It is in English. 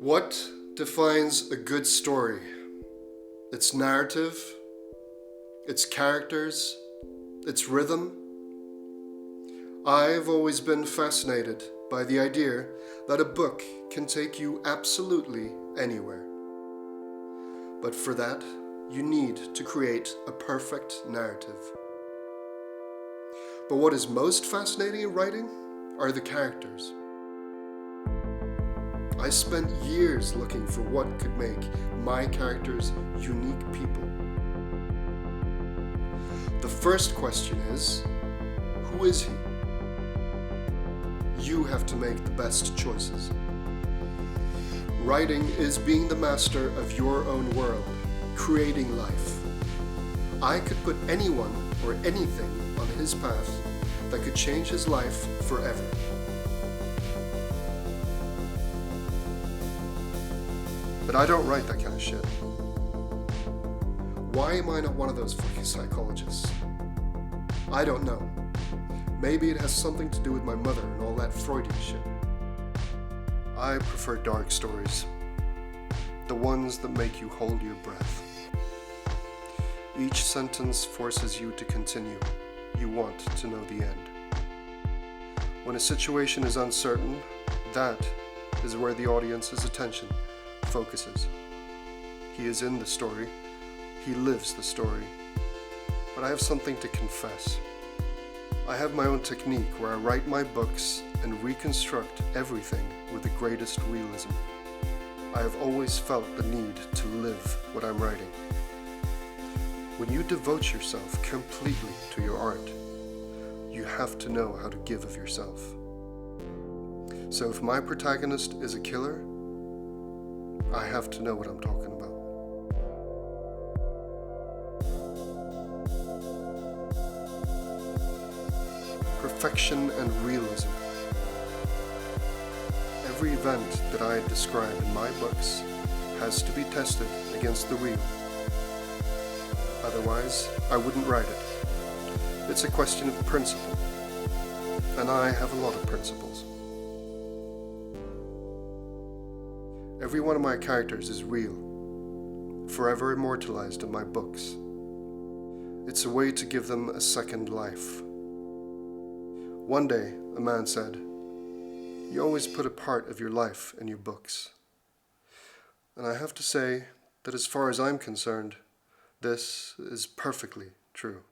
What defines a good story? Its narrative, its characters, its rhythm? I've always been fascinated by the idea that a book can take you absolutely anywhere. But for that, you need to create a perfect narrative. But what is most fascinating in writing are the characters. I spent years looking for what could make my characters unique people. The first question is, who is he? You have to make the best choices. Writing is being the master of your own world, creating life. I could put anyone or anything on his path that could change his life forever. But I don't write that kind of shit. Why am I not one of those fucking psychologists? I don't know. Maybe it has something to do with my mother and all that Freudian shit. I prefer dark stories. The ones that make you hold your breath. Each sentence forces you to continue. You want to know the end. When a situation is uncertain, that is where the audience's attention focuses. He is in the story. He lives the story. But I have something to confess. I have my own technique where I write my books and reconstruct everything with the greatest realism. I have always felt the need to live what I'm writing. When you devote yourself completely to your art, you have to know how to give of yourself. So if my protagonist is a killer, I have to know what I'm talking about. Perfection and realism. Every event that I describe in my books has to be tested against the real. Otherwise, I wouldn't write it. It's a question of principle, and I have a lot of principles. Every one of my characters is real, forever immortalized in my books. It's a way to give them a second life. One day, a man said, "You always put a part of your life in your books." And I have to say that as far as I'm concerned, this is perfectly true.